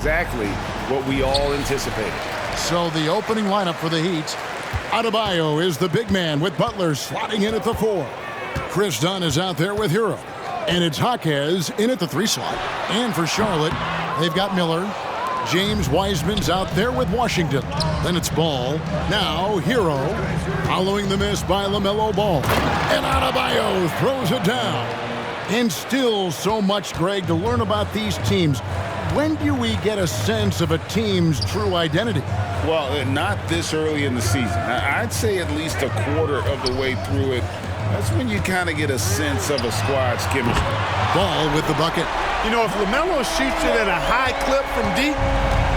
Exactly what we all anticipated. So the opening lineup for the Heat. Adebayo is the big man with Butler slotting in at the 4. Chris Dunn is out there with Hero. And it's Jaquez in at the 3 slot. And for Charlotte, they've got Miller. James Wiseman's out there with Washington. Then it's Ball. Now Hero. Following the miss by LaMelo Ball. And Adebayo throws it down. And still so much, Greg, to learn about these teams. When do we get a sense of a team's true identity? Well, not this early in the season. I'd say at least a quarter of the way through it. That's when you kind of get a sense of a squad's chemistry. Ball with the bucket. You know, if LaMelo shoots it at a high clip from deep,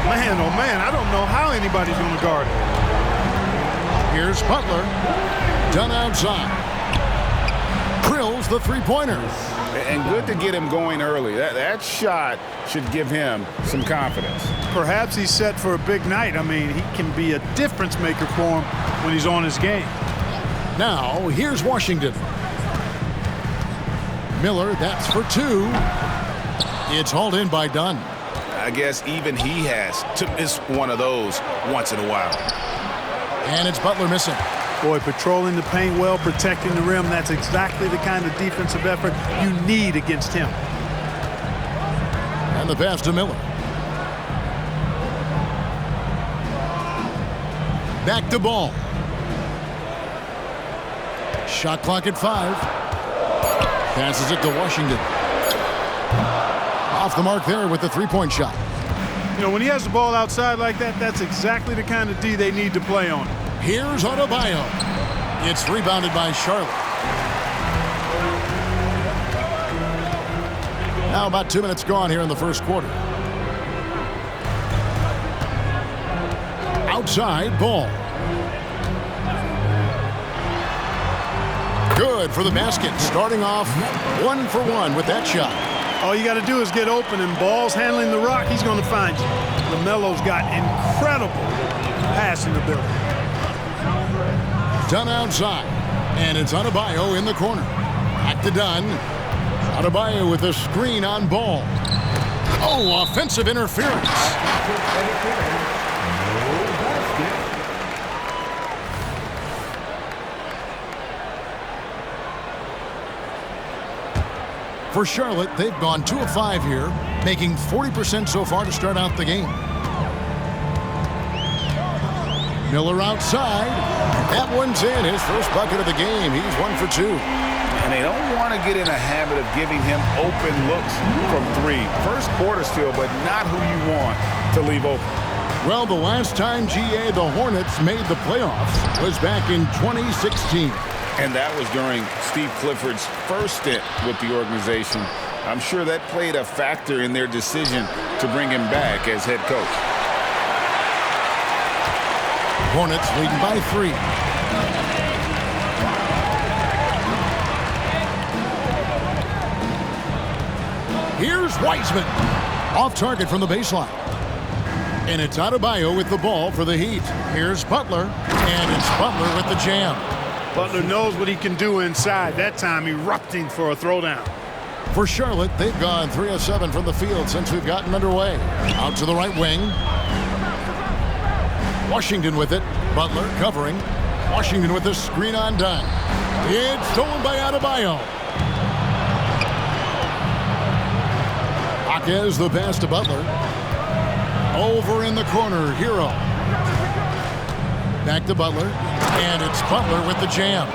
man, oh man, I don't know how anybody's going to guard it. Here's Butler. Done outside. Drills the three-pointer. And good to get him going early. That shot should give him some confidence. Perhaps he's set for a big night. I mean, he can be a difference maker for him when he's on his game. Now, here's Washington. Miller, that's for 2. It's hauled in by Dunn. I guess even he has to miss one of those once in a while. And it's Butler missing. Boy, patrolling the paint well, protecting the rim, that's exactly the kind of defensive effort you need against him. And the pass to Miller. Back to Ball. Shot clock at 5. Passes it to Washington. Off the mark there with the three-point shot. You know, when he has the ball outside like that, that's exactly the kind of D they need to play on. Here's Adebayo. It's rebounded by Charlotte. Now about 2 minutes gone here in the first quarter. Outside, Ball. Good for the basket. Starting off 1 for 1 with that shot. All you got to do is get open, and Ball's handling the rock. He's going to find you. LaMelo's got incredible passing ability. Dunn outside, and it's Adebayo in the corner. Back to Dunn. Adebayo with a screen on Ball. Oh, offensive interference. For Charlotte, they've gone 2 of 5 here, making 40% so far to start out the game. Miller outside. That one's in. His first bucket of the game. He's 1 for 2. And they don't want to get in a habit of giving him open looks from 3. First quarter still, but not who you want to leave open. Well, the last time, GA, the Hornets made the playoffs was back in 2016. And that was during Steve Clifford's first stint with the organization. I'm sure that played a factor in their decision to bring him back as head coach. Hornets leading by 3. Here's Wiseman. Off target from the baseline. And it's Adebayo with the ball for the Heat. Here's Butler. And it's Butler with the jam. Butler knows what he can do inside. That time erupting for a throwdown. For Charlotte, they've gone 3 of 7 from the field since we've gotten underway. Out to the right wing. Washington with it. Butler covering. Washington with the screen on Dunn. It's stolen by Adebayo. Jaquez the pass to Butler. Over in the corner, Hero. Back to Butler. And it's Butler with the jam.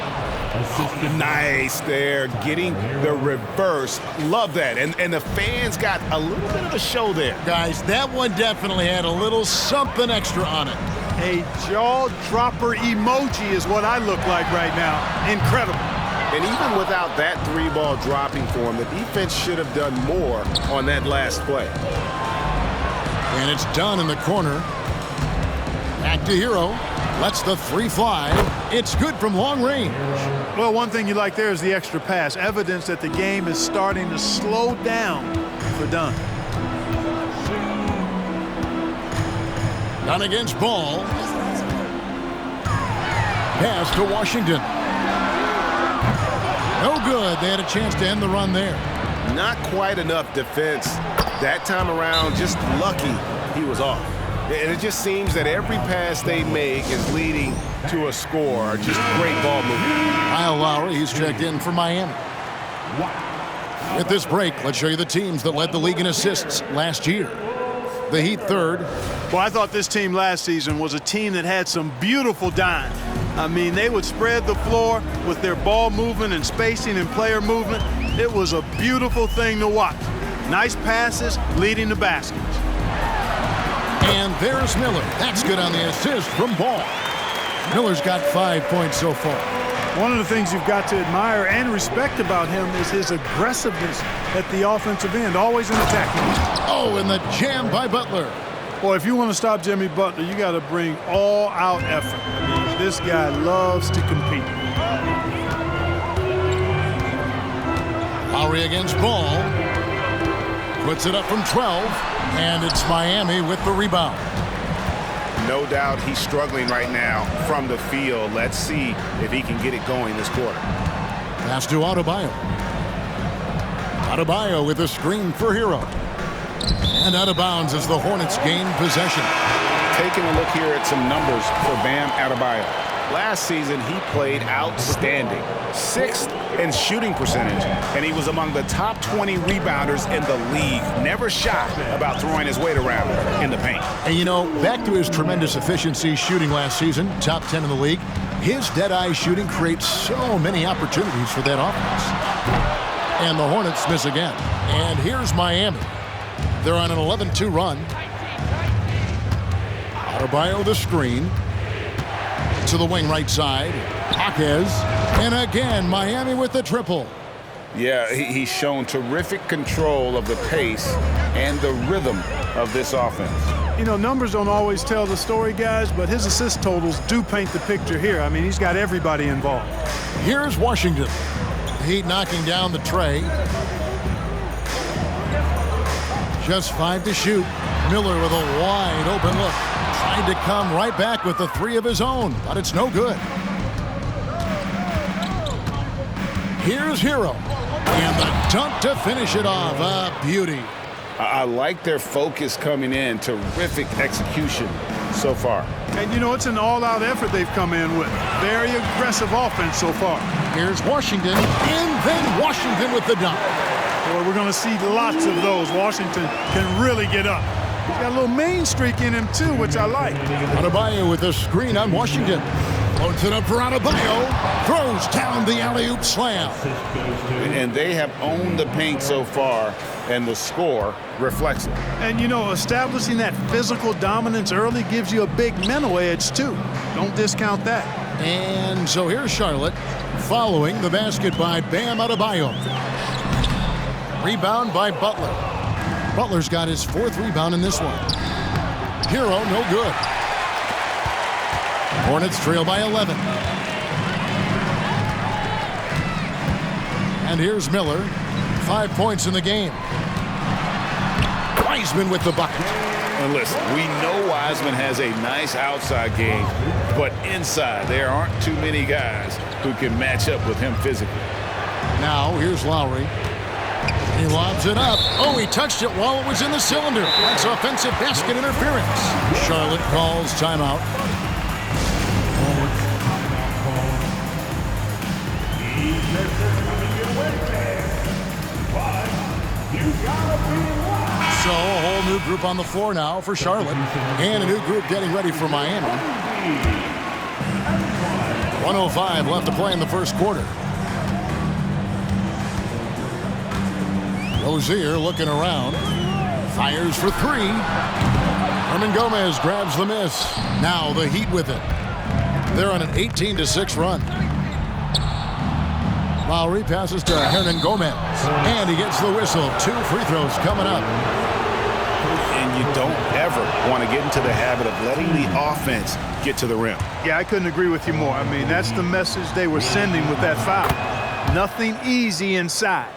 Nice there, getting the reverse. Love that. And the fans got a little bit of a show there. Guys, that one definitely had a little something extra on it. A jaw-dropper emoji is what I look like right now. Incredible. And even without that 3-ball dropping for him, the defense should have done more on that last play. And it's Dunn in the corner. Back to Hero. Lets the 3 fly. It's good from long range. Well, one thing you like there is the extra pass. Evidence that the game is starting to slow down for Dunn. Dunn against Ball. Pass to Washington. No good. They had a chance to end the run there. Not quite enough defense that time around. Just lucky he was off. And it just seems that every pass they make is leading to a score. Just great ball movement. Kyle Lowry, he's checked in for Miami. At this break, let's show you the teams that led the league in assists last year. The Heat third. Well, I thought this team last season was a team that had some beautiful dimes. I mean, they would spread the floor with their ball movement and spacing and player movement. It was a beautiful thing to watch. Nice passes leading to baskets. And there's Miller. That's good on the assist from Ball. Miller's got 5 points so far. One of the things you've got to admire and respect about him is his aggressiveness at the offensive end, always in attacking. Oh, and the jam by Butler. Boy, if you want to stop Jimmy Butler, you got to bring all-out effort. I mean, this guy loves to compete. Lowry against Ball. Puts it up from 12, and it's Miami with the rebound. No doubt he's struggling right now from the field. Let's see if he can get it going this quarter. Pass to Adebayo. Adebayo with a screen for Hero. And out of bounds as the Hornets gain possession. Taking a look here at some numbers for Bam Adebayo. Last season, he played outstanding. 6th in shooting percentage, and he was among the top 20 rebounders in the league. Never shy about throwing his weight around in the paint. And you know, back to his tremendous efficiency shooting last season, top 10 in the league, his dead-eye shooting creates so many opportunities for that offense. And the Hornets miss again. And here's Miami. They're on an 11-2 run. Adebayo the screen. To the wing right side. Jaquez. And again, Miami with the triple. Yeah, he's shown terrific control of the pace and the rhythm of this offense. You know, numbers don't always tell the story, guys, but his assist totals do paint the picture here. I mean, he's got everybody involved. Here's Washington. Heat knocking down the tray. Just 5 to shoot. Miller with a wide open look. Tried to come right back with the 3 of his own, but it's no good. Here's Hero. And the dunk to finish it off. A beauty. I like their focus coming in. Terrific execution so far. And, you know, it's an all-out effort they've come in with. Very aggressive offense so far. Here's Washington. And then Washington with the dunk. Boy, we're going to see lots of those. Washington can really get up. He's got a little main streak in him, too, which I like. Adebayo with a screen on Washington. Floats it up for Adebayo. Throws down the alley-oop slam. And they have owned the paint so far, and the score reflects it. And, you know, establishing that physical dominance early gives you a big mental edge, too. Don't discount that. And so here's Charlotte following the basket by Bam Adebayo. Rebound by Butler. Butler's got his 4th rebound in this one. Hero, no good. Hornets trail by 11. And here's Miller. 5 points in the game. Wiseman with the bucket. And listen, we know Wiseman has a nice outside game, but inside there aren't too many guys who can match up with him physically. Now here's Lowry. He lobs it up. Oh, he touched it while it was in the cylinder. That's offensive basket interference. Charlotte calls timeout. So a whole new group on the floor now for Charlotte. And a new group getting ready for Miami. 1:05 left to play in the first quarter. Rozier looking around. Fires for 3. Hernan Gomez grabs the miss. Now the Heat with it. They're on an 18-6 run. Lowry passes to Hernan Gomez. And he gets the whistle. 2 free throws coming up. And you don't ever want to get into the habit of letting the offense get to the rim. Yeah, I couldn't agree with you more. I mean, that's the message they were sending with that foul. Nothing easy inside.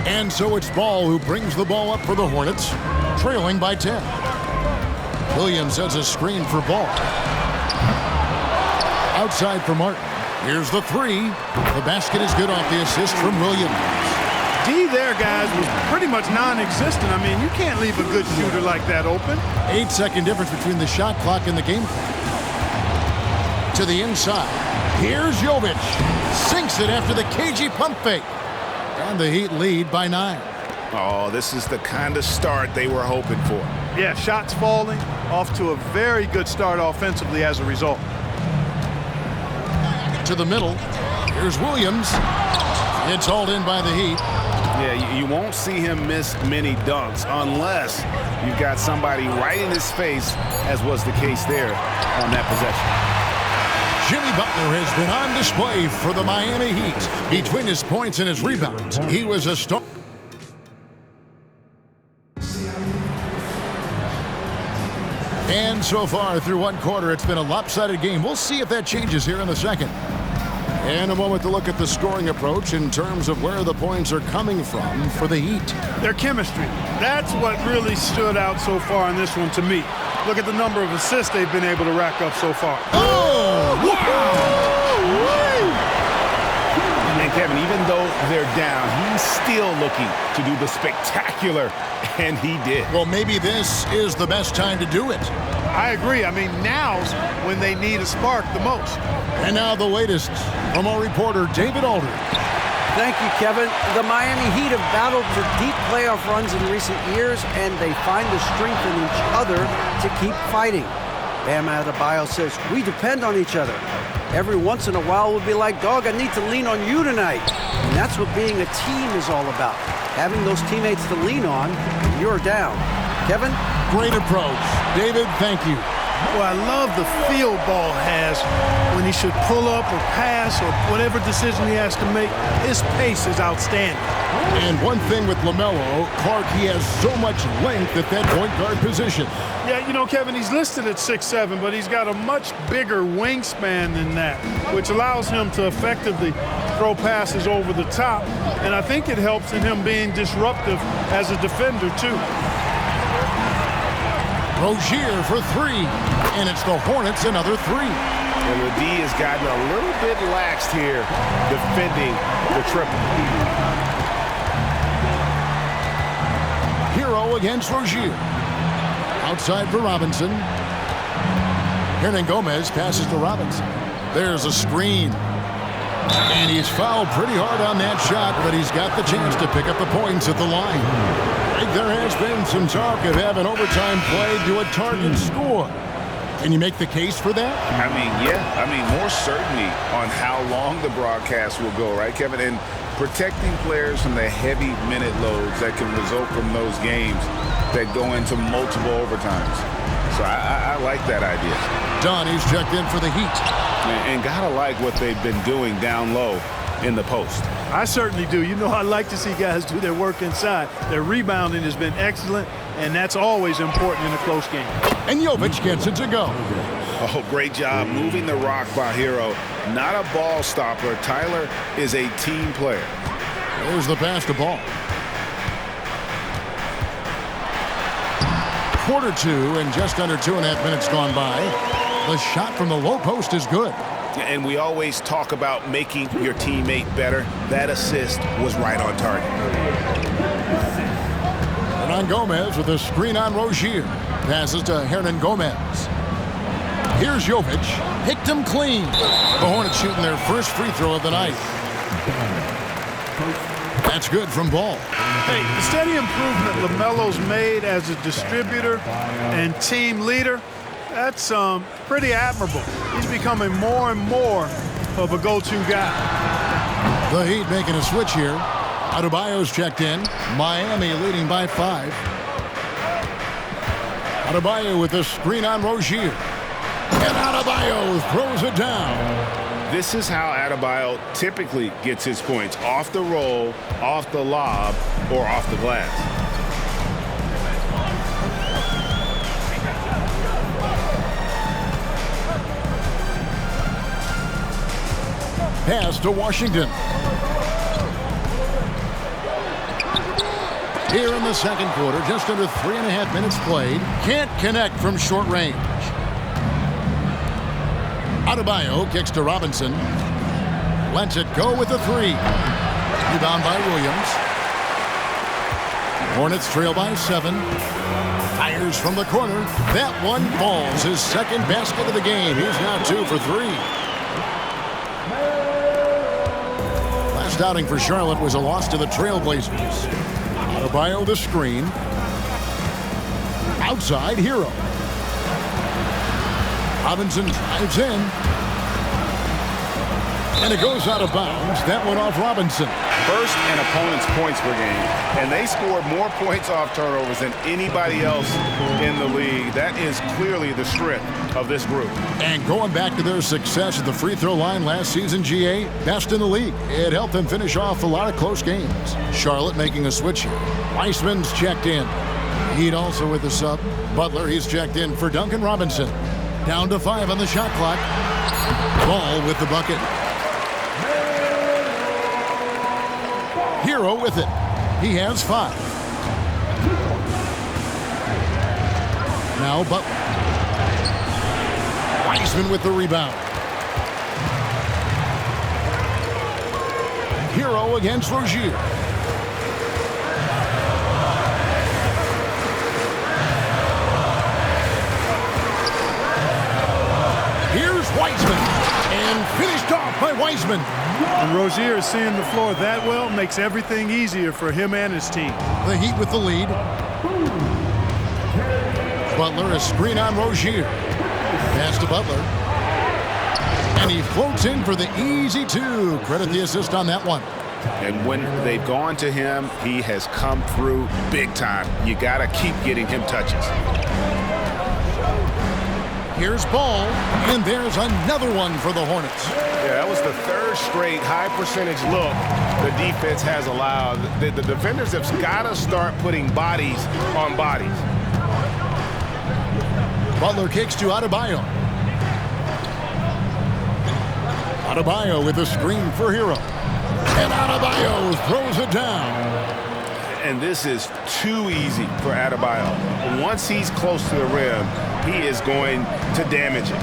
And so it's Ball who brings the ball up for the Hornets, trailing by 10. Williams sets a screen for Ball. Outside for Martin. Here's the 3. The basket is good off the assist from Williams. D there, guys, was pretty much non-existent. I mean, you can't leave a good shooter like that open. 8-second difference between the shot clock and the game clock. To the inside. Here's Jovic. Sinks it after the cagey pump fake. And the Heat lead by 9. Oh, this is the kind of start they were hoping for. Yeah, shots falling, off to a very good start offensively as a result. To the middle. Here's Williams. It's hauled in by the Heat. Yeah, you won't see him miss many dunks unless you've got somebody right in his face, as was the case there on that possession. Jimmy Butler has been on display for the Miami Heat. Between his points and his rebounds, he was a star. And so far through one quarter, it's been a lopsided game. We'll see if that changes here in the second. And a moment to look at the scoring approach in terms of where the points are coming from for the Heat. Their chemistry. That's what really stood out so far in this one to me. Look at the number of assists they've been able to rack up so far. Oh, wow! And Kevin, even though they're down, he's still looking to do the spectacular, and he did. Well, maybe this is the best time to do it. I agree. I mean, now's when they need a spark the most. And now the latest from our reporter, David Aldridge. Thank you, Kevin. The Miami Heat have battled for deep playoff runs in recent years, and they find the strength in each other to keep fighting. Bam Adebayo says, we depend on each other. Every once in a while we'll be like, dog, I need to lean on you tonight. And that's what being a team is all about. Having those teammates to lean on when you're down. Kevin? Great approach. David, thank you. Well, I love the feel Ball has when he should pull up or pass or whatever decision he has to make. His pace is outstanding. And one thing with LaMelo, Clark, he has so much length at that point guard position. Yeah, you know, Kevin, he's listed at 6'7", but he's got a much bigger wingspan than that, which allows him to effectively throw passes over the top. And I think it helps in him being disruptive as a defender, too. Rozier for 3, and it's the Hornets another 3. And the D has gotten a little bit laxed here defending the triple. Hero against Rozier. Outside for Robinson. Hernan Gomez passes to Robinson. There's a screen. And he's fouled pretty hard on that shot, but he's got the chance to pick up the points at the line. I think there has been some talk of having overtime played to a target score. Can you make the case for that? I mean, yeah. I mean, more certainty on how long the broadcast will go, right, Kevin? And protecting players from the heavy minute loads that can result from those games that go into multiple overtimes. So I like that idea. Donnie's checked in for the Heat. And gotta like what they've been doing down low in the post. I certainly do. You know, I like to see guys do their work inside. Their rebounding has been excellent, and that's always important in a close game. And Jovic gets it to go. Oh, great job moving the rock by Hero. Not a ball stopper. Tyler is a team player. There's the pass to Ball. Quarter 2 and just under 2.5 minutes gone by. The shot from the low post is good. And we always talk about making your teammate better. That assist was right on target. Hernan Gomez with a screen on Rozier. Passes to Hernan Gomez. Here's Jovic. Picked him clean. The Hornets shooting their first free throw of the night. That's good from Ball. Hey, the steady improvement LaMelo's made as a distributor and team leader, that's pretty admirable. He's becoming more and more of a go-to guy. The Heat making a switch here. Adebayo's checked in. Miami leading by 5. Adebayo with the screen on Rozier. And Adebayo throws it down. This is how Adebayo typically gets his points. Off the roll, off the lob, or off the glass. Pass to Washington. Here in the second quarter, just under 3.5 minutes played. Can't connect from short range. Adebayo kicks to Robinson. Lets it go with the 3. Rebound by Williams. Hornets trail by 7. Fires from the corner. That one falls. His second basket of the game. He's now 2 for 3. Last outing for Charlotte was a loss to the Trailblazers. Adebayo the screen. Outside, Hero. Robinson drives in. And it goes out of bounds. That one off Robinson. First in opponent's points per game, and they scored more points off turnovers than anybody else in the league. That is clearly the strength of this group. And going back to their success at the free throw line last season, GA, best in the league. It helped them finish off a lot of close games. Charlotte making a switch here. Weissman's checked in. Heat also with the sub. Butler, he's checked in for Duncan Robinson. Down to 5 on the shot clock. Ball with the bucket. Hero with it. He has 5. Now Butler. Weissman with the rebound. Hero against Rozier. Here's Weissman. And finished off by Weissman. And Rozier is seeing the floor that well, makes everything easier for him and his team. The Heat with the lead. Butler, a screen on Rozier. Pass to Butler. And he floats in for the easy 2. Credit the assist on that one. And when they've gone to him, he has come through big time. You got to keep getting him touches. Here's Ball, and there's another one for the Hornets. Yeah, that was the third straight high percentage look the defense has allowed. The defenders have got to start putting bodies on bodies. Butler kicks to Adebayo. Adebayo with a screen for Hero. And Adebayo throws it down. And this is too easy for Adebayo. Once he's close to the rim, he is going to damage it.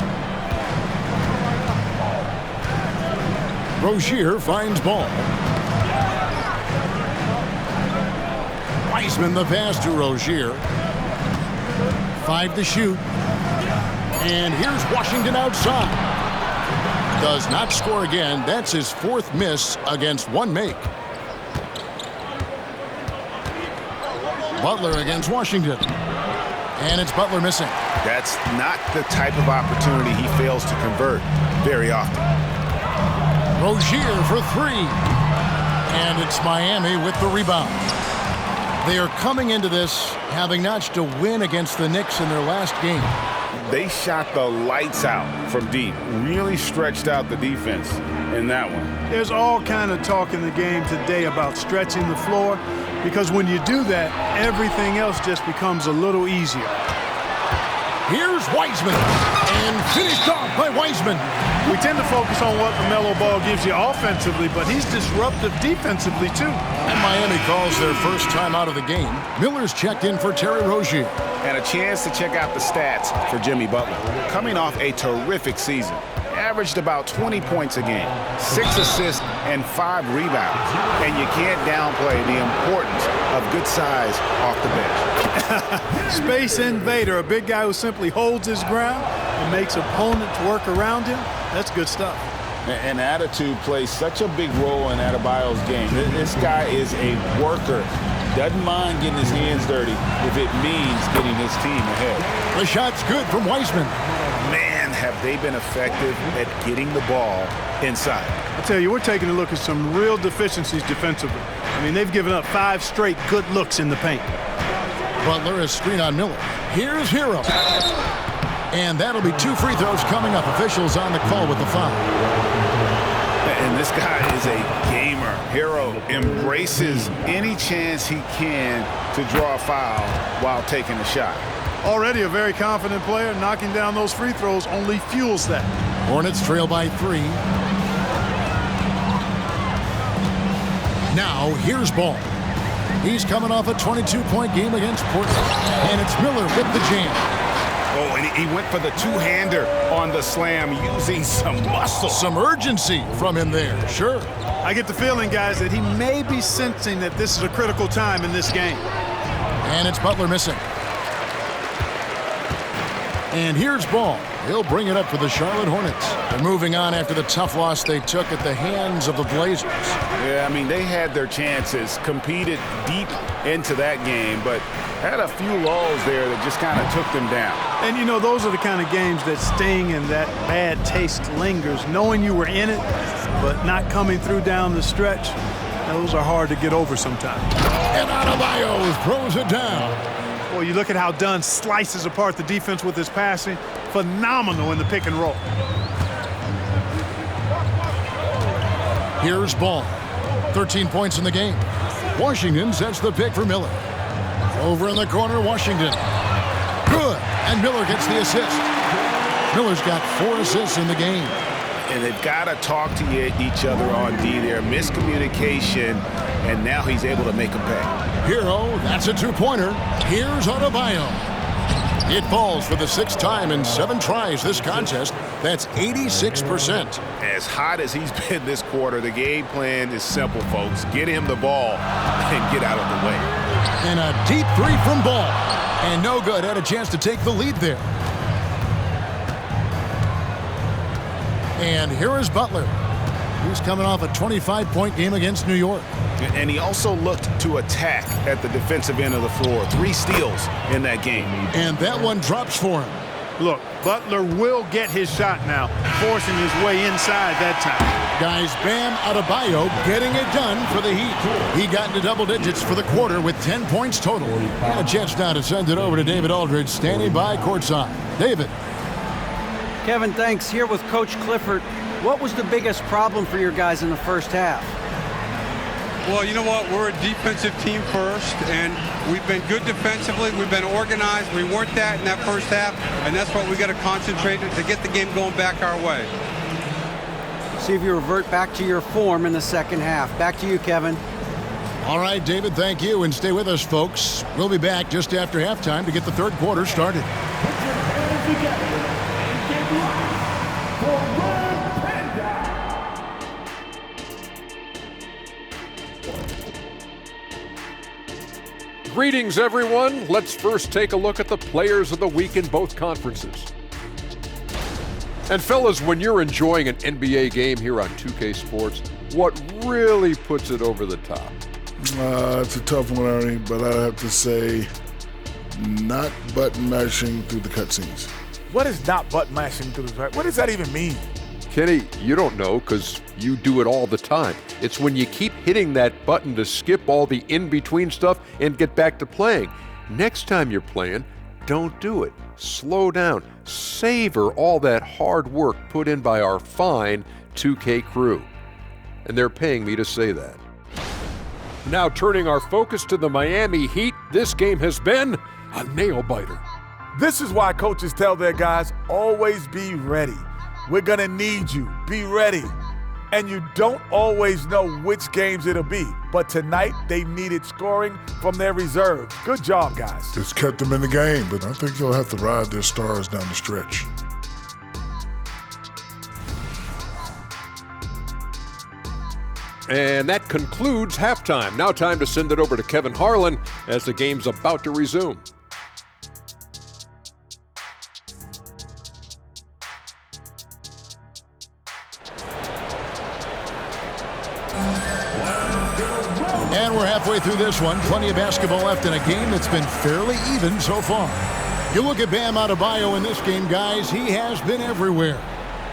Rozier finds Ball. Weissman the pass to Rozier. 5 to shoot. And here's Washington outside. Does not score again. That's his 4th miss against 1 make. Butler against Washington. And it's Butler missing. That's not the type of opportunity he fails to convert very often. Rozier for 3. And it's Miami with the rebound. They are coming into this having notched a win against the Knicks in their last game. They shot the lights out from deep. Really stretched out the defense in that one. There's all kind of talk in the game today about stretching the floor, because when you do that, everything else just becomes a little easier. Here's Weissman, and finished off by Weissman. We tend to focus on what LaMelo Ball gives you offensively, but he's disruptive defensively too. And Miami calls their first time out of the game. Miller's checked in for Terry Rozier. And a chance to check out the stats for Jimmy Butler. Coming off a terrific season. Averaged about 20 points a game, 6 assists, and 5 rebounds. And you can't downplay the importance of good size off the bench. Space invader, a big guy who simply holds his ground and makes opponents work around him. That's good stuff. And attitude plays such a big role in Adebayo's game. This guy is a worker. Doesn't mind getting his hands dirty if it means getting his team ahead. The shot's good from Weissman. Man, have they been effective at getting the ball inside. I tell you, we're taking a look at some real deficiencies defensively. I mean, they've given up 5 straight good looks in the paint. Butler is screen on Miller. Here's Hero. And that'll be 2 free throws coming up. Officials on the call with the foul. And this guy is a gamer. Hero embraces any chance he can to draw a foul while taking a shot. Already a very confident player. Knocking down those free throws only fuels that. Hornets trail by 3. Now here's Ball. He's coming off a 22-point game against Portland. And it's Miller with the jam. Oh, and he went for the two-hander on the slam using some muscle. Some urgency from him there, sure. I get the feeling, guys, that he may be sensing that this is a critical time in this game. And it's Butler missing. And here's Ball. He'll bring it up for the Charlotte Hornets. They're moving on after the tough loss they took at the hands of the Blazers. Yeah, I mean, they had their chances, competed deep into that game, but had a few lulls there that just kind of took them down. And, you know, those are the kind of games that sting and that bad taste lingers. Knowing you were in it, but not coming through down the stretch, those are hard to get over sometimes. And Adebayo throws it down. Well, you look at how Dunn slices apart the defense with his passing. Phenomenal in the pick and roll. Here's Ball. 13 points in the game. Washington sets the pick for Miller. Over in the corner, Washington. Good. And Miller gets the assist. Miller's got 4 assists in the game. And they've got to talk to each other on D there. Miscommunication, and now he's able to make them pay. Hero, that's a 2-pointer. Here's Adebayo. It falls for the 6th time in 7 tries this contest. That's 86%. As hot as he's been this quarter, the game plan is simple, folks. Get him the ball and get out of the way. And a deep 3 from Ball. And no good. Had a chance to take the lead there. And here is Butler. He's coming off a 25-point game against New York. And he also looked to attack at the defensive end of the floor. 3 steals in that game. And that one drops for him. Look, Butler will get his shot now, forcing his way inside that time. Guys, Bam Adebayo getting it done for the Heat. He got into double digits for the quarter with 10 points total. And a chance now to send it over to David Aldridge, standing by courtside. David. Kevin, thanks. Here with Coach Clifford. What was the biggest problem for your guys in the first half? Well, you know what? We're a defensive team first, and we've been good defensively. We've been organized. We weren't that in that first half, and that's what we got to concentrate on to get the game going back our way. See if you revert back to your form in the second half. Back to you, Kevin. All right, David, thank you, and stay with us, folks. We'll be back just after halftime to get the third quarter started. Greetings, everyone. Let's first take a look at the players of the week in both conferences. And fellas, when you're enjoying an NBA game here on 2K Sports, what really puts it over the top? It's a tough one, Ernie, but I have to say not button mashing through the cutscenes. What is not button mashing through the right? What does that even mean? Kenny, you don't know because you do it all the time. It's when you keep hitting that button to skip all the in-between stuff and get back to playing. Next time you're playing, don't do it. Slow down. Savor all that hard work put in by our fine 2K crew. And they're paying me to say that. Now turning our focus to the Miami Heat, this game has been a nail-biter. This is why coaches tell their guys, always be ready. We're going to need you. Be ready. And you don't always know which games it'll be. But tonight, they needed scoring from their reserves. Good job, guys. It's kept them in the game, but I think they'll have to ride their stars down the stretch. And that concludes halftime. Now time to send it over to Kevin Harlan as the game's about to resume. And we're halfway through this one. Plenty of basketball left in a game that's been fairly even so far. You look at Bam Adebayo in this game, guys, he has been everywhere.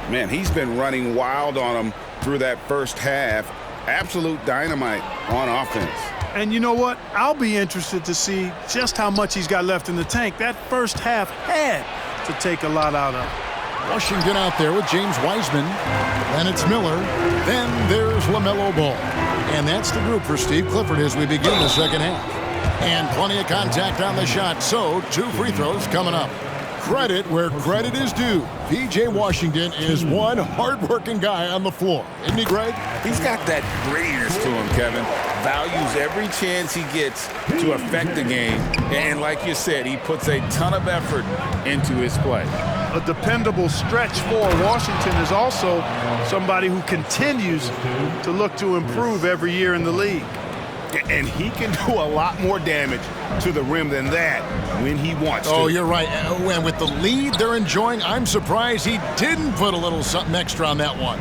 Man, he's been running wild on them through that first half. Absolute dynamite on offense. And you know what? I'll be interested to see just how much he's got left in the tank. That first half had to take a lot out of. Washington out there with James Wiseman. Then it's Miller. Then there's LaMelo Ball. And that's the group for Steve Clifford as we begin the second half. And plenty of contact on the shot, so 2 free throws coming up. Credit where credit is due. P.J. Washington is one hard-working guy on the floor. Isn't he, Greg? He's got that grittiness to him, Kevin. Values every chance he gets to affect the game. And like you said, he puts a ton of effort into his play. A dependable stretch for Washington is also somebody who continues to look to improve every year in the league. And he can do a lot more damage to the rim than that when he wants to. Oh, you're right. And with the lead they're enjoying, I'm surprised he didn't put a little something extra on that one.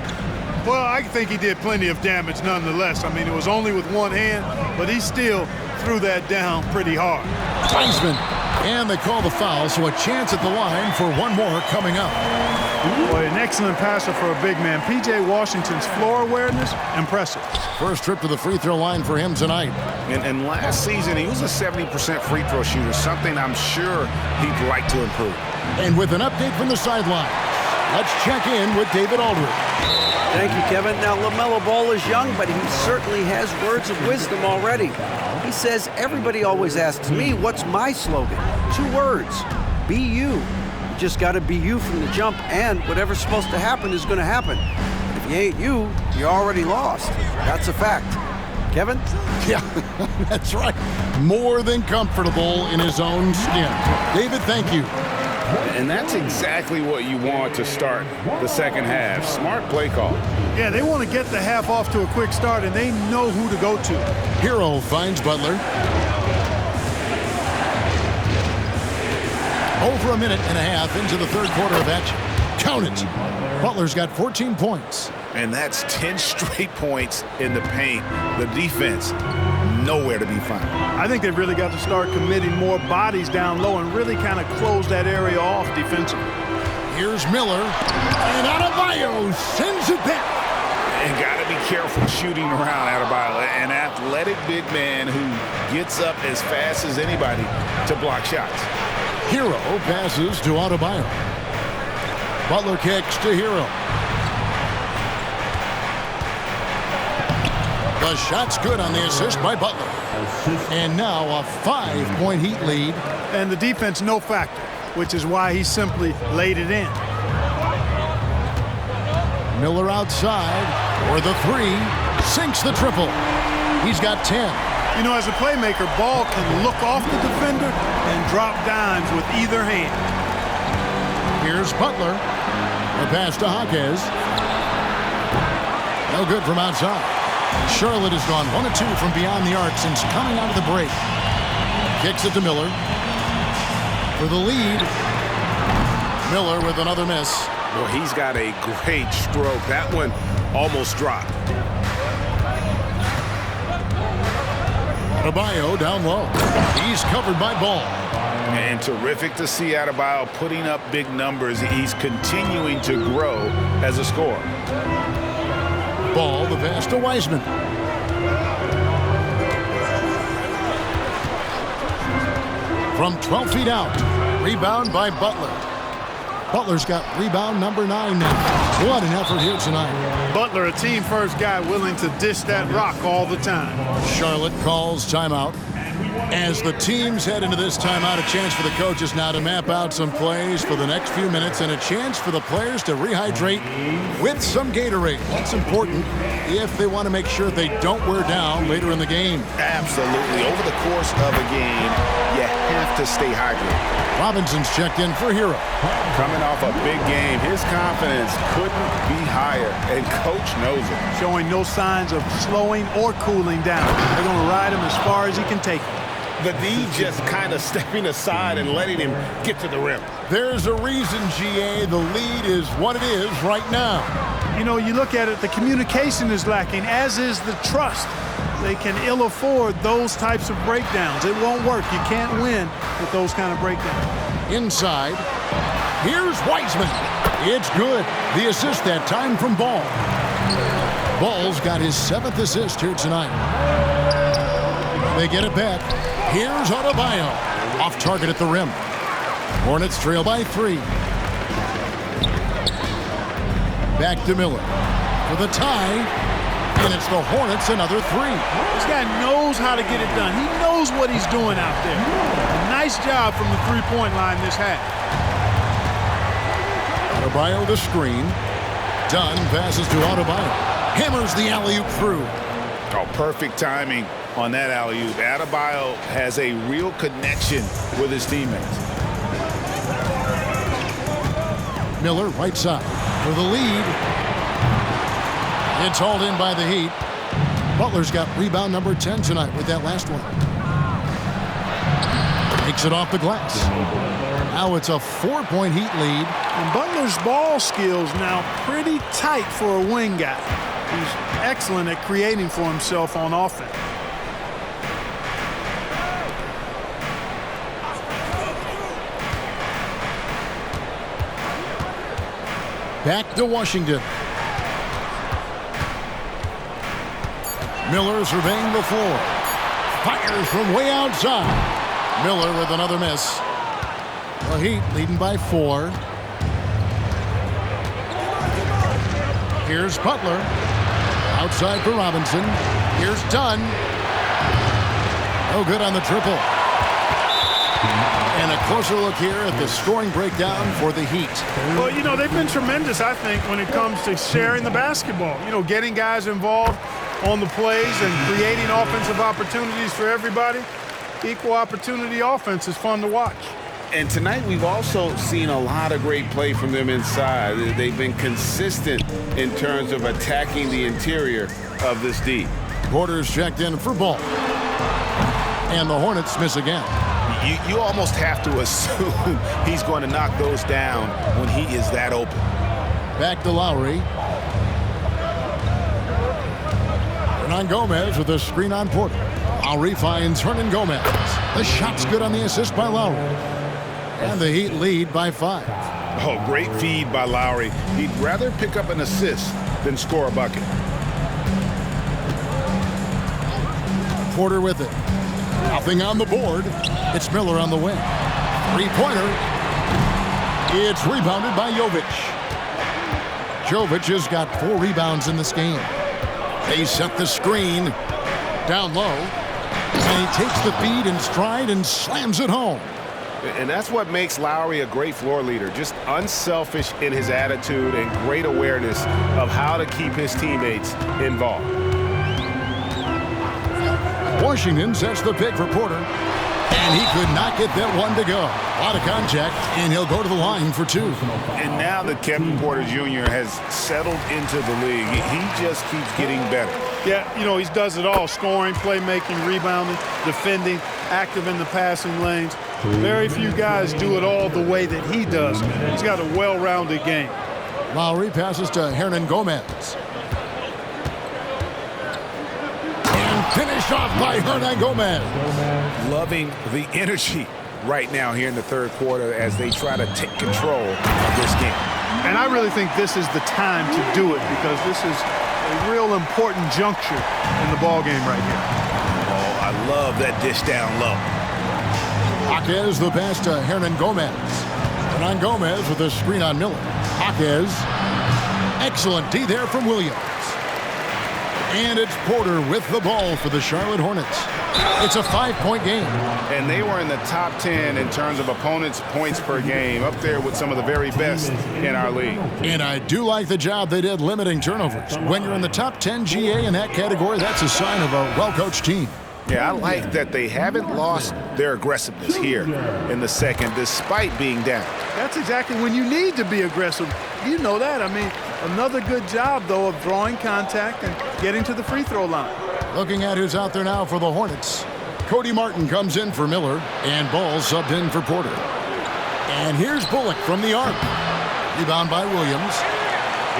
Well, I think he did plenty of damage nonetheless. I mean, it was only with one hand, but he still threw that down pretty hard. Wiseman. And they call the foul, so a chance at the line for one more coming up. Boy, an excellent passer for a big man. P.J. Washington's floor awareness, impressive. First trip to the free throw line for him tonight. And last season, he was a 70% free throw shooter, something I'm sure he'd like to improve. And with an update from the sideline, let's check in with David Aldridge. Thank you, Kevin. Now, LaMelo Ball is young, but he certainly has words of wisdom already. He says, everybody always asks me, what's my slogan? 2 words, be you. You just got to be you from the jump, and whatever's supposed to happen is going to happen. If you ain't you, you're already lost. That's a fact. Kevin? Yeah, that's right. More than comfortable in his own skin. David, thank you. And that's exactly what you want to start the second half. Smart play call. Yeah, they want to get the half off to a quick start, and they know who to go to. Hero finds Butler. Over a minute and a half into the third quarter of action. Count it. Butler's got 14 points. And that's 10 straight points in the paint. The defense, nowhere to be found. I think they've really got to start committing more bodies down low and really kind of close that area off defensively. Here's Miller. And Adebayo sends it back. And got to be careful shooting around Adebayo. An athletic big man who gets up as fast as anybody to block shots. Hero passes to Adebayo. Butler kicks to Hero. The shot's good on the assist by Butler. And now a 5-point Heat lead. And the defense no factor, which is why he simply laid it in. Miller outside for the 3. Sinks the triple. He's got 10. You know, as a playmaker, Ball can look off the defender and drop dimes with either hand. Here's Butler. The pass to Hawkes. No good from outside. Charlotte has gone 1 of 2 from beyond the arc since coming out of the break. Kicks it to Miller. For the lead. Miller with another miss. Well, he's got a great stroke. That one almost dropped. Adebayo down low. He's covered by Ball. And terrific to see Adebayo putting up big numbers. He's continuing to grow as a scorer. Ball, the pass to Wiseman. From 12 feet out. Rebound by Butler. Butler's got rebound number 9 now. What an effort here tonight. Butler, a team-first guy willing to dish that rock all the time. Charlotte calls timeout. As the teams head into this timeout, a chance for the coaches now to map out some plays for the next few minutes and a chance for the players to rehydrate with some Gatorade. That's important if they want to make sure they don't wear down later in the game. Absolutely. Over the course of a game, you have to stay hydrated. Robinson's checked in for Hero. Coming off a big game, his confidence couldn't be higher, and coach knows it. Showing no signs of slowing or cooling down. They're going to ride him as far as he can take him. The D just kind of stepping aside and letting him get to the rim. There's a reason, GA, the lead is what it is right now. You know, you look at it, the communication is lacking, as is the trust. They can ill afford those types of breakdowns. It won't work. You can't win with those kind of breakdowns. Inside, here's Wiseman. It's good. The assist that time from Ball. Ball's got his 7th assist here tonight. They get it back. Here's Adebayo. Off target at the rim. Hornets trail by 3. Back to Miller for the tie. And it's the Hornets another 3. This guy knows how to get it done. He knows what he's doing out there. A nice job from the three-point line this half. Adebayo the screen. Dunn passes to Adebayo. Hammers the alley-oop through. Oh, perfect timing on that alley-oop. Adebayo has a real connection with his teammates. Miller right side for the lead. It's hauled in by the Heat. Butler's got rebound number 10 tonight with that last one. Takes it off the glass. Now it's a 4-point Heat lead. And Butler's ball skills now pretty tight for a wing guy. He's excellent at creating for himself on offense. Back to Washington. Miller surveying the floor. Fires from way outside. Miller with another miss. The Heat leading by 4. Here's Butler. Outside for Robinson. Here's Dunn. No good on the triple. And a closer look here at the scoring breakdown for the Heat. Well, you know, they've been tremendous, I think, when it comes to sharing the basketball. You know, getting guys involved on the plays and creating offensive opportunities for everybody. Equal opportunity offense is fun to watch. And tonight we've also seen a lot of great play from them inside. They've been consistent in terms of attacking the interior of this D. Porter's checked in for Ball. And the Hornets miss again. You almost have to assume he's going to knock those down when he is that open. Back to Lowry. Hernan Gomez with a screen on Porter. Lowry finds Hernan Gomez. The shot's good on the assist by Lowry. And the Heat lead by 5. Oh, great feed by Lowry. He'd rather pick up an assist than score a bucket. Porter with it. Nothing on the board. It's Miller on the wing. Three-pointer. It's rebounded by Jovic. Jovic has got 4 rebounds in this game. They set the screen down low. And he takes the feed in stride and slams it home. And that's what makes Lowry a great floor leader. Just unselfish in his attitude and great awareness of how to keep his teammates involved. Washington sets the pick for Porter. And he could not get that one to go. A lot of contact, and he'll go to the line for 2. And now that Kevin Porter Jr. has settled into the league, he just keeps getting better. Yeah, you know, he does it all. Scoring, playmaking, rebounding, defending, active in the passing lanes. Very few guys do it all the way that he does. He's got a well-rounded game. Lowry passes to Hernan Gomez. And finished off by Hernan Gomez. Loving the energy right now here in the third quarter as they try to take control of this game. And I really think this is the time to do it because this is a real important juncture in the ball game right here. Oh, I love that dish down low. Jaquez the pass to Hernan Gomez. Hernan Gomez with a screen on Miller. Jaquez. Excellent D there from Williams. And it's Porter with the ball for the Charlotte Hornets. It's a 5-point game. And they were in the top 10 in terms of opponents' points per game, up there with some of the very best in our league. And I do like the job they did limiting turnovers. When you're in the top 10 GA in that category, that's a sign of a well-coached team. Yeah, I like that they haven't lost their aggressiveness here in the second, despite being down. That's exactly when you need to be aggressive. You know that. I mean, another good job, though, of drawing contact and getting to the free throw line. Looking at who's out there now for the Hornets. Cody Martin comes in for Miller, and Ball subbed in for Porter. And here's Bullock from the arc. Rebound by Williams.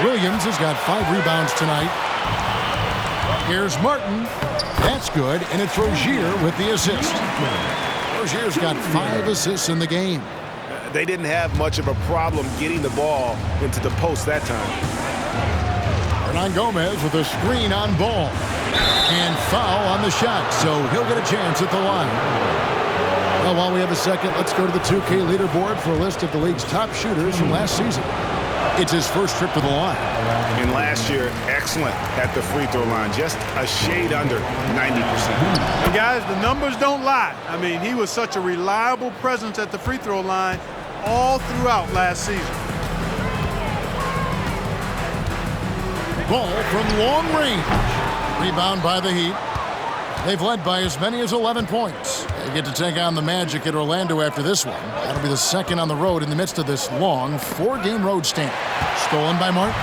Williams has got 5 rebounds tonight. Here's Martin. That's good, and it's Rozier with the assist. Rozier's got 5 assists in the game. They didn't have much of a problem getting the ball into the post that time. Hernan Gomez with a screen on Ball. And foul on the shot, so he'll get a chance at the line. Well, while we have a second, let's go to the 2K leaderboard for a list of the league's top shooters from last season. It's his first trip to the line. And last year, excellent at the free throw line, just a shade under 90%. And guys, the numbers don't lie. I mean, he was such a reliable presence at the free throw line all throughout last season. Ball from long range. Rebound by the Heat. They've led by as many as 11 points. They get to take on the Magic at Orlando after this one. That'll be the second on the road in the midst of this long 4-game road stand. Stolen by Martin.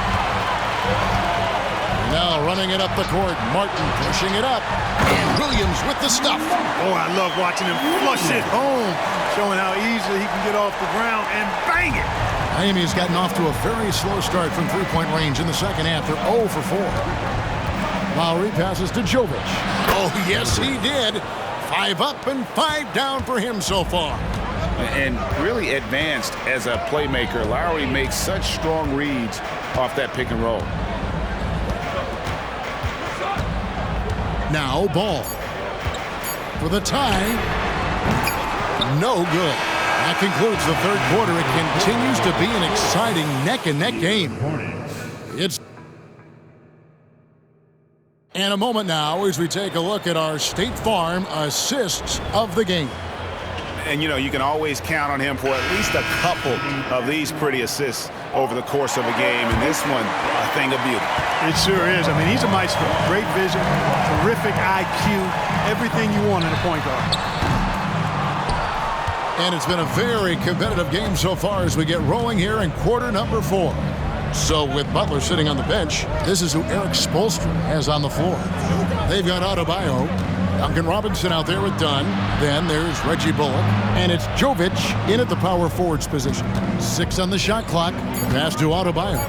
Now running it up the court. Martin pushing it up. And Williams with the stuff. Oh, I love watching him flush it home, showing how easily he can get off the ground and bang it. Miami's gotten off to a very slow start from three-point range in the second half. They're 0 for 4. Lowry passes to Jovic. Oh, yes, he did. 5 up and 5 down for him so far. And really advanced as a playmaker. Lowry makes such strong reads off that pick and roll. Now Ball for the tie. No good. That concludes the third quarter. It continues to be an exciting neck-and-neck game. And a moment now as we take a look at our State Farm assists of the game. And, you know, you can always count on him for at least a couple of these pretty assists over the course of a game. And this one, a thing of beauty. It sure is. I mean, he's a maestro. Great vision, terrific IQ, everything you want in a point guard. And it's been a very competitive game so far as we get rolling here in quarter number 4. So with Butler sitting on the bench, this is who Eric Spoelstra has on the floor. They've got Adebayo, Duncan Robinson out there with Dunn. Then there's Reggie Bullock. And it's Jovic in at the power forwards position. 6 on the shot clock. Pass to Adebayo.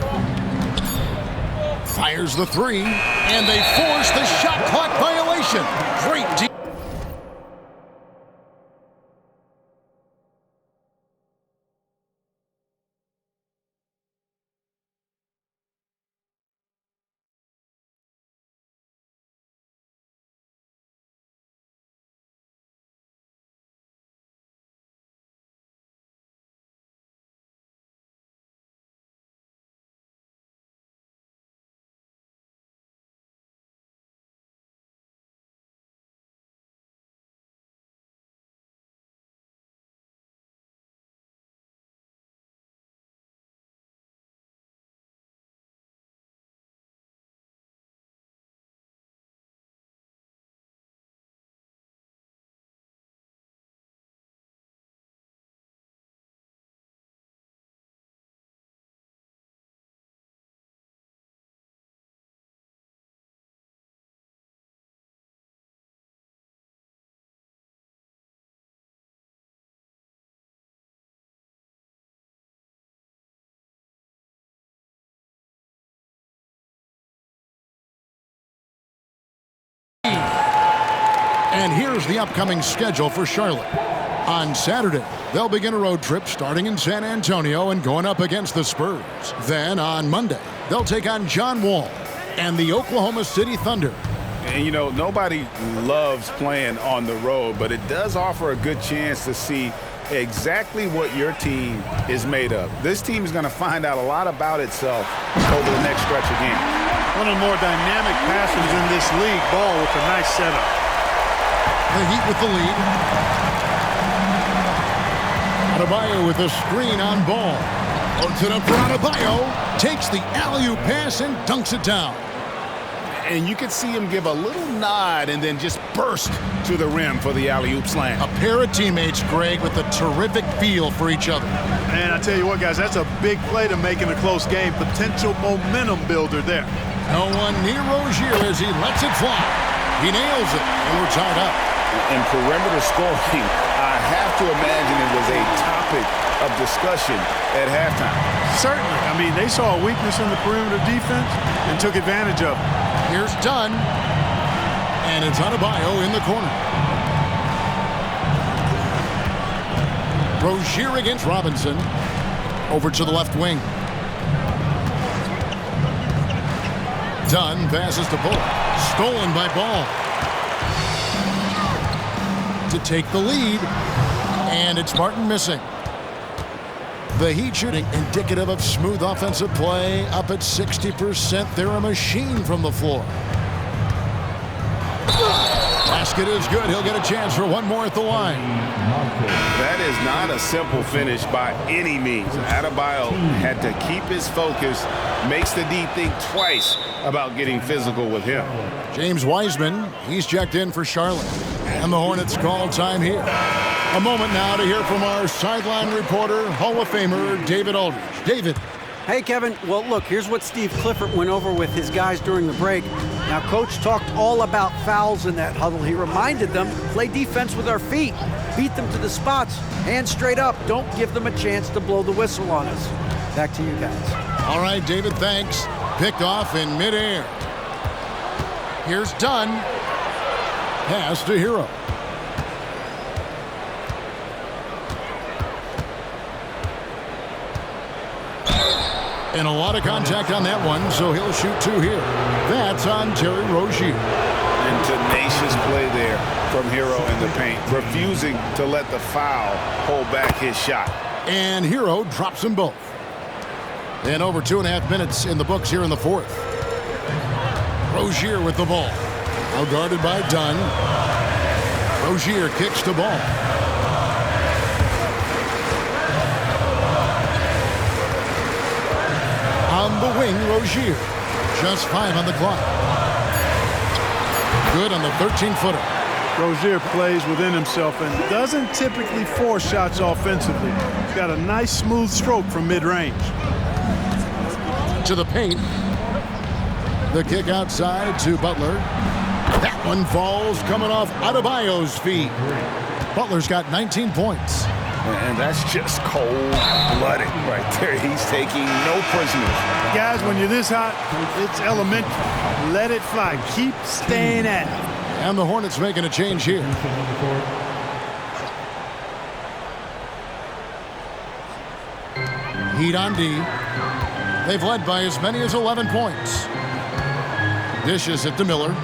Fires the 3. And they force the shot clock violation. Great deep. And here's the upcoming schedule for Charlotte. On Saturday, they'll begin a road trip starting in San Antonio and going up against the Spurs. Then on Monday, they'll take on John Wall and the Oklahoma City Thunder. And, you know, nobody loves playing on the road, but it does offer a good chance to see exactly what your team is made of. This team is going to find out a lot about itself over the next stretch of games. One of the more dynamic passers in this league. Ball with a nice setup. The Heat with the lead. Adebayo with a screen on Ball. Puts it up for Adebayo. Takes the alley-oop pass and dunks it down. And you can see him give a little nod and then just burst to the rim for the alley-oop slam. A pair of teammates, Greg, with a terrific feel for each other. And I tell you what, guys, that's a big play to make in a close game. Potential momentum builder there. No one near Rozier as he lets it fly. He nails it, and we're tied up. In perimeter scoring, I have to imagine it was a topic of discussion at halftime. Certainly. I mean, they saw a weakness in the perimeter defense and took advantage of it. Here's Dunn, and it's Adebayo in the corner. Rozier against Robinson. Over to the left wing. Dunn passes to Bullock. Stolen by Ball. To take the lead, and it's Martin missing. The Heat shooting indicative of smooth offensive play, up at 60%. They're a machine from the floor. Basket is good. He'll get a chance for one more at the line. That is not a simple finish by any means. Adebayo had to keep his focus, makes the D think twice about getting physical with him. James Wiseman, he's checked in for Charlotte. And the Hornets call time here. A moment now to hear from our sideline reporter, Hall of Famer David Aldridge. David. Hey, Kevin. Well, look, here's what Steve Clifford went over with his guys during the break. Now, Coach talked all about fouls in that huddle. He reminded them, play defense with our feet. Beat them to the spots. Hands straight up. Don't give them a chance to blow the whistle on us. Back to you guys. All right, David, thanks. Picked off in midair. Here's Dunn. Pass to Hero. And a lot of contact on that one, so he'll shoot 2 here. That's on Terry Rozier. And tenacious play there from Hero in the paint, refusing to let the foul hold back his shot. And Hero drops them both. And over 2.5 minutes in the books here in the fourth. Rozier with the ball. Now guarded by Dunn. Rozier kicks the ball. On the wing, Rozier. Just 5 on the clock. Good on the 13-footer. Rozier plays within himself and doesn't typically force shots offensively. He's got a nice smooth stroke from mid-range. To the paint. The kick outside to Butler. That one falls coming off Adebayo's feet. Butler's got 19 points. And that's just cold-blooded right there. He's taking no prisoners. Guys, when you're this hot, it's elementary. Let it fly. Keep staying at it. And the Hornets making a change here. Heat on D. They've led by as many as 11 points. Dishes it to Miller.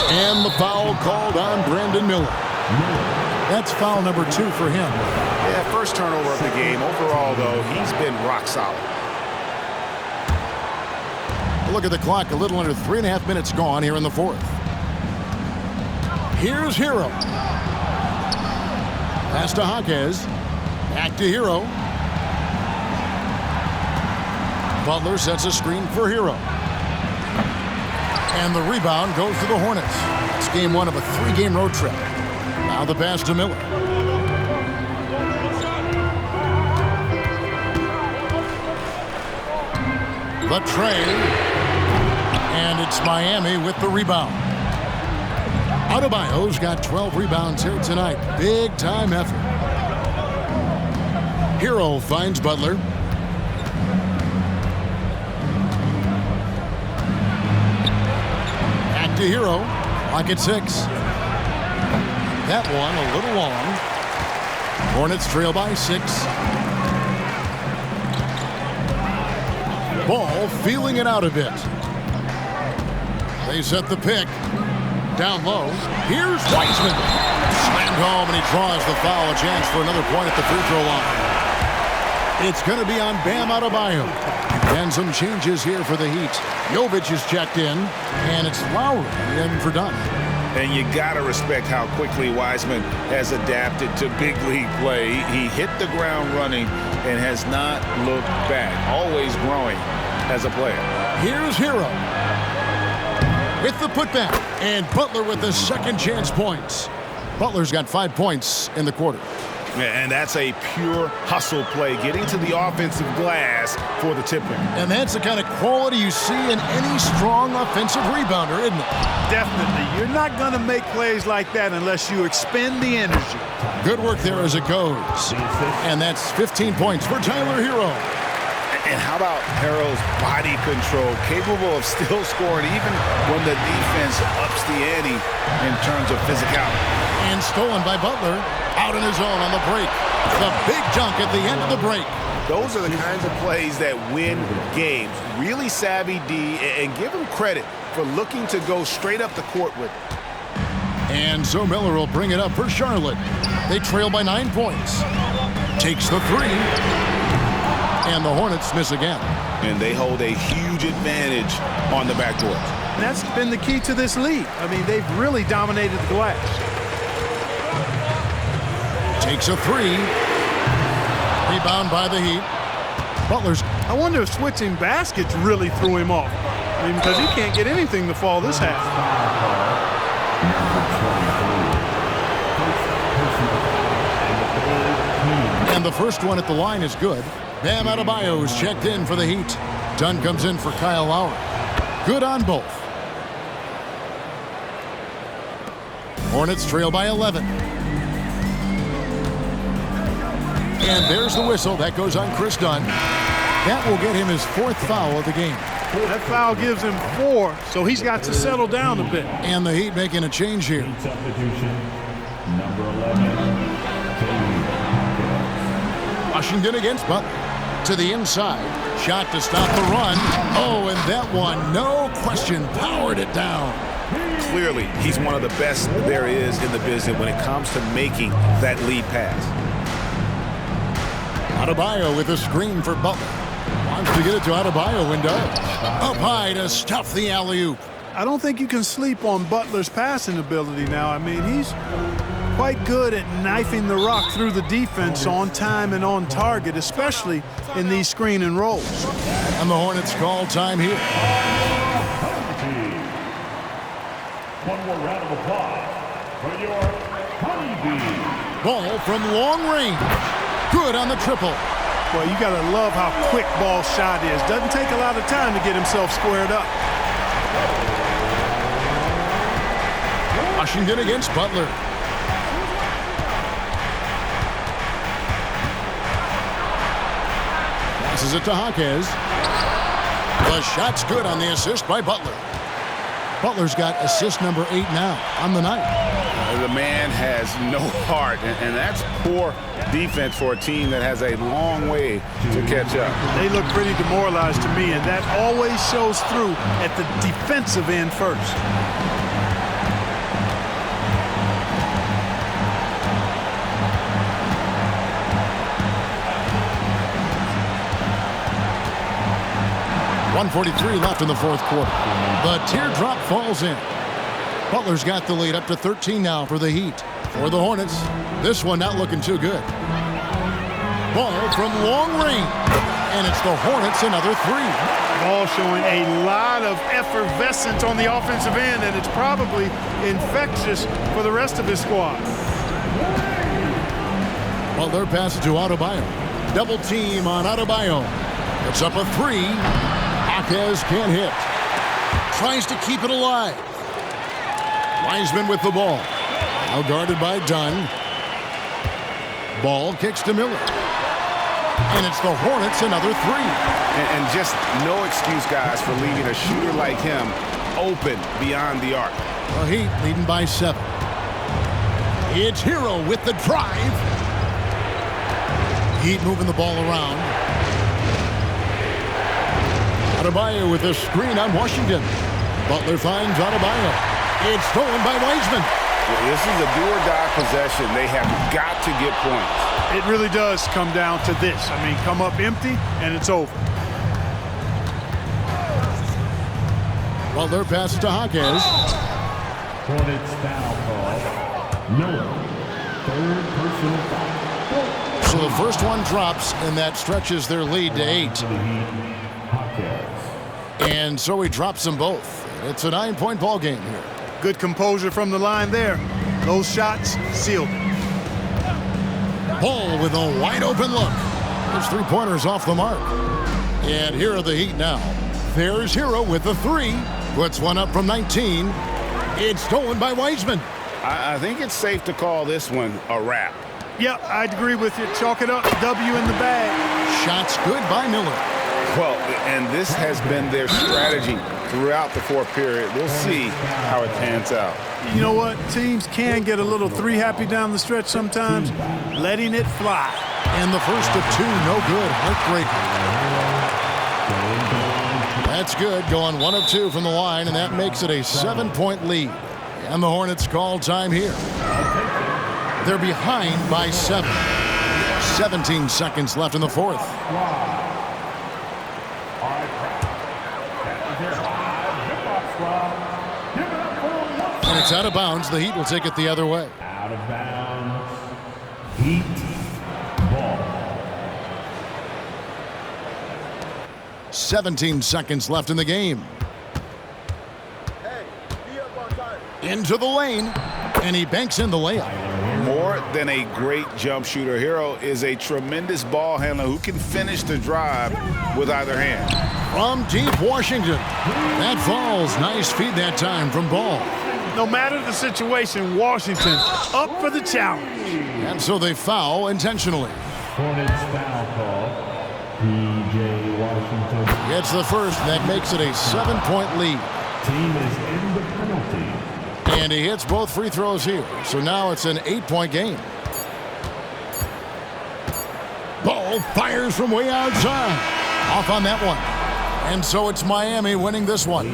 And the foul called on Brandon Miller. That's foul number 2 for him. Yeah, first turnover of the game. Overall, though, he's been rock solid. Look at the clock. A little under 3.5 minutes gone here in the fourth. Here's Hero. Pass to Jaquez. Back to Hero. Butler sets a screen for Hero. And the rebound goes to the Hornets. It's game 1 of a 3-game road trip. Now the pass to Miller. The tray. And it's Miami with the rebound. Adebayo's got 12 rebounds here tonight. Big time effort. Hero finds Butler. Back to Hero. Clock at 6. That one a little long. Hornets trail by 6. Ball feeling it out a bit. They set the pick. Down low. Here's Wiseman. Slammed home, and he draws the foul. A chance for another point at the free throw line. It's going to be on Bam Adebayo. And some changes here for the Heat. Jovic is checked in, and it's Lowry in for Dunn. And you got to respect how quickly Wiseman has adapted to big league play. He hit the ground running and has not looked back. Always growing as a player. Here's Hero with the putback. And Butler with the second chance points. Butler's got 5 points in the quarter. And that's a pure hustle play, getting to the offensive glass for the tip-in. And that's the kind of quality you see in any strong offensive rebounder, isn't it? Definitely. You're not going to make plays like that unless you expend the energy. Good work there as it goes. And that's 15 points for Tyler Hero. And how about Hero's body control, capable of still scoring even when the defense ups the ante in terms of physicality. And stolen by Butler. Out on his own on the break. The big dunk at the end of the break. Those are the kinds of plays that win games. Really savvy D, and give him credit for looking to go straight up the court with it. And so Miller will bring it up for Charlotte. They trail by 9 points. Takes the 3. And the Hornets miss again. And they hold a huge advantage on the backcourt. And that's been the key to this league. I mean, they've really dominated the glass. Takes a 3. Rebound by the Heat. Butler's. I wonder if switching baskets really threw him off. I mean, because he can't get anything to fall this half. And And the first one at the line is good. Bam Adebayo is checked in for the Heat. Dunn comes in for Kyle Lowry. Good on both. Hornets trail by 11. And there's the whistle. That goes on Chris Dunn. That will get him his 4th foul of the game. That foul gives him 4, so he's got to settle down a bit. And the Heat making a change here. Substitution, number 11. Washington against Butler. To the inside. Shot to stop the run. Oh, and that one, no question, powered it down. Clearly, he's one of the best there is in the business when it comes to making that lead pass. Adebayo with a screen for Butler. Wants to get it to Adebayo and does. Up high to stuff the alley-oop. I don't think you can sleep on Butler's passing ability now. I mean, he's quite good at knifing the rock through the defense on time and on target, especially in these screen and rolls. And the Hornets call time here. One more round of applause for your Honeybee. Ball from long range. Good on the triple. Well, you got to love how quick Ball's shot is. Doesn't take a lot of time to get himself squared up. Washington against Butler. Passes it to Jaquez. The shot's good on the assist by Butler. Butler's got assist number 8 now on the night. The man has no heart, and that's poor defense for a team that has a long way to catch up. They look pretty demoralized to me, and that always shows through at the defensive end first. .143 left in the 4th quarter. The teardrop falls in. Butler's got the lead up to 13 now for the Heat. For the Hornets, this one not looking too good. Ball from long range. And it's the Hornets another 3. Ball showing a lot of effervescence on the offensive end, and it's probably infectious for the rest of his squad. Butler passes to Adebayo. Double team on Adebayo. It's up a 3. Jaquez can't hit. Tries to keep it alive. Wiseman with the ball. Now guarded by Dunn. Ball kicks to Miller. And it's the Hornets another 3. And just no excuse, guys, for leaving a shooter like him open beyond the arc. The Heat leading by 7. It's Hero with the drive. Heat moving the ball around. Adebayo with a screen on Washington. Butler finds Adebayo. It's stolen by Wiseman. This is a do-or-die possession. They have got to get points. It really does come down to this. I mean, come up empty, and it's over. Butler passes to Jaquez. Hornets foul call. Miller. 3rd personal foul. So the first one drops, and that stretches their lead to 8. And so he drops them both. It's a 9-point ball game here. Good composure from the line there. Those shots sealed it. Ball with a wide open look. His 3-pointers off the mark. And here are the Heat now. There's Hero with the 3. Puts one up from 19. It's stolen by Wiseman. I think it's safe to call this one a wrap. Yep, I'd agree with you. Chalk it up. W in the bag. Shots good by Miller. Well, and this has been their strategy throughout the 4th period. We'll see how it pans out. You know what? Teams can get a little 3-happy down the stretch sometimes. Letting it fly. And the first of 2, no good. Heartbreaker. That's good. Going 1 of 2 from the line, and that makes it a 7-point lead. And the Hornets call time here. They're behind by 7. 17 seconds left in the 4th. And it's out of bounds. The Heat will take it the other way. Out of bounds. Heat ball. 17 seconds left in the game. Into the lane. And he banks in the layup. More than a great jump shooter. Hero is a tremendous ball handler who can finish the drive with either hand. From deep Washington. That falls. Nice feed that time from Ball. No matter the situation, Washington up for the challenge. And so they foul intentionally. Hornets foul call. P.J. Washington. Gets the first. That makes it a 7-point lead. Team is in the penalty. And he hits both free throws here. So now it's an 8-point game. Ball fires from way outside. Off on that one. And so it's Miami winning this one.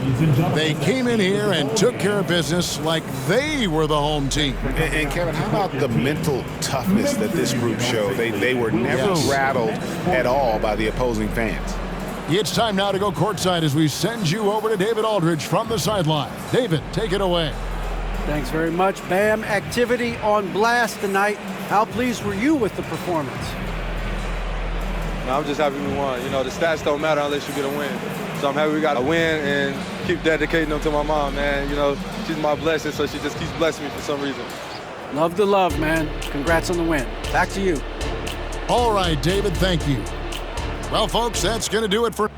They came in here and took care of business like they were the home team. And Kevin, how about the mental toughness that this group showed? They were never rattled at all by the opposing fans. It's time now to go courtside as we send you over to David Aldridge from the sideline. David, take it away. Thanks very much, Bam. Activity on blast tonight. How pleased were you with the performance? I'm just happy we won. You know, the stats don't matter unless you get a win. So I'm happy we got a win and keep dedicating them to my mom, man. You know, she's my blessing, so she just keeps blessing me for some reason. Love to love, man. Congrats on the win. Back to you. All right, David, thank you. Well, folks, that's going to do it for